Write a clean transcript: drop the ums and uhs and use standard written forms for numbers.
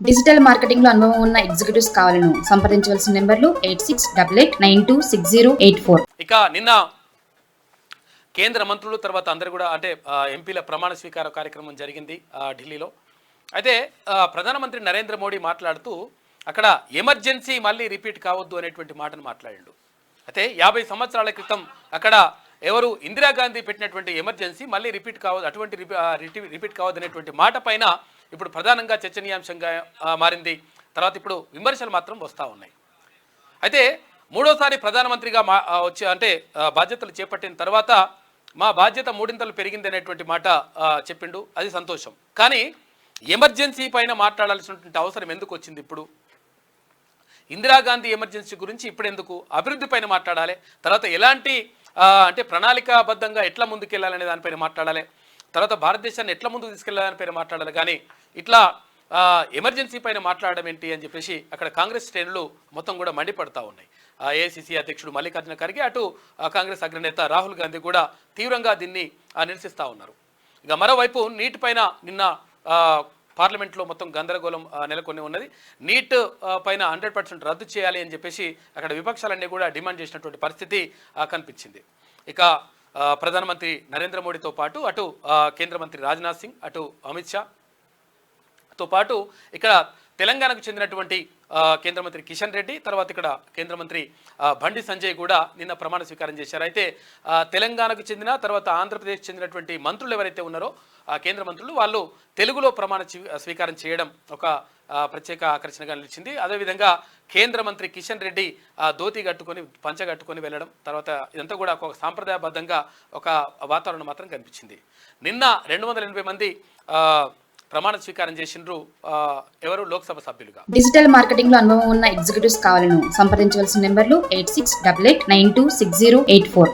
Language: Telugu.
డిజిటల్ మార్కెటింగ్ లో అనుభవం ఉన్న ఎగ్జిక్యూటివ్స్ కావాలను సంప్రదించవలసిన నెంబర్లు 8688926084. ఇక నిన్న కేంద్ర మంత్రులు తర్వాత అందరు కూడా అంటే ఎంపీల ప్రమాణ స్వీకార కార్యక్రమం జరిగింది ఢిల్లీలో. అయితే ప్రధానమంత్రి నరేంద్ర మోడీ మాట్లాడుతూ అక్కడ ఎమర్జెన్సీ మళ్ళీ రిపీట్ కావద్దు అనేటువంటి మాటను మాట్లాడిండు. అయితే 50 సంవత్సరాల క్రితం అక్కడ ఎవరు ఇందిరాగాంధీ పెట్టినటువంటి ఎమర్జెన్సీ మళ్ళీ రిపీట్ కావద్దు, అటువంటి రిపీట్ కావద్దు అనేటువంటి మాట పైన ఇప్పుడు ప్రధానంగా చర్చనీయాంశంగా మారింది. తర్వాత ఇప్పుడు విమర్శలు మాత్రం వస్తూ ఉన్నాయి. అయితే మూడోసారి ప్రధానమంత్రిగా వచ్చి అంటే బాధ్యతలు చేపట్టిన తర్వాత మా బాధ్యత మూడింతలు పెరిగింది అనేటువంటి మాట చెప్పిండు. అది సంతోషం. కానీ ఎమర్జెన్సీ పైన మాట్లాడాల్సినటువంటి అవసరం ఎందుకు వచ్చింది? ఇప్పుడు ఇందిరాగాంధీ ఎమర్జెన్సీ గురించి ఇప్పుడు ఎందుకు? అభివృద్ధి పైన మాట్లాడాలి, తర్వాత ఎలాంటి అంటే ప్రణాళికాబద్ధంగా ఎట్లా ముందుకెళ్ళాలనే దానిపైన మాట్లాడాలి, తర్వాత భారతదేశాన్ని ఎట్లా ముందుకు తీసుకెళ్లాలనిపైన మాట్లాడాలి. కానీ ఇట్లా ఎమర్జెన్సీ పైన మాట్లాడడం ఏంటి అని చెప్పేసి అక్కడ కాంగ్రెస్ శ్రేణులు మొత్తం కూడా మండిపడతా ఉన్నాయి. ఏఐసిసి అధ్యక్షుడు మల్లికార్జున ఖర్గే, అటు కాంగ్రెస్ అగ్రనేత రాహుల్ గాంధీ కూడా తీవ్రంగా దీన్ని నిరసిస్తూ ఉన్నారు. ఇక మరోవైపు నీట్ పైన నిన్న పార్లమెంట్లో మొత్తం గందరగోళం నెలకొని ఉన్నది. నీట్ పైన 100% రద్దు చేయాలి అని చెప్పేసి అక్కడ విపక్షాలన్నీ కూడా డిమాండ్ చేసినటువంటి పరిస్థితి కనిపించింది. ఇక ప్రధానమంత్రి నరేంద్ర మోడీతో పాటు అటు కేంద్ర మంత్రి రాజ్నాథ్ సింగ్, అటు అమిత్ షాతో పాటు ఇక్కడ తెలంగాణకు చెందినటువంటి కేంద్ర మంత్రి కిషన్ రెడ్డి, తర్వాత ఇక్కడ కేంద్ర మంత్రి బండి సంజయ్ కూడా నిన్న ప్రమాణ స్వీకారం చేశారు. అయితే తెలంగాణకు చెందిన తర్వాత ఆంధ్రప్రదేశ్ చెందినటువంటి మంత్రులు ఎవరైతే ఉన్నారో కేంద్ర మంత్రులు, వాళ్ళు తెలుగులో ప్రమాణ స్వీకారం చేయడం ఒక ప్రత్యేక ఆకర్షణగా నిలిచింది. అదేవిధంగా కేంద్ర మంత్రి కిషన్ రెడ్డి ధోతి కట్టుకొని పంచ కట్టుకొని వెళ్ళడం, తర్వాత ఇదంతా కూడా ఒక సాంప్రదాయబద్ధంగా ఒక వాతావరణం మాత్రం కనిపించింది. నిన్న 280 మంది ప్రమాణ స్వీకారం చేసిండ్రు. ఎవరు? లోక్సభ సభ్యులుగా. డిజిటల్ మార్కెటింగ్ లో అనుభవం ఉన్న ఎగ్జిక్యూటివ్స్ కావాలను సంప్రదించవలసిన నెంబర్లు 8688926084.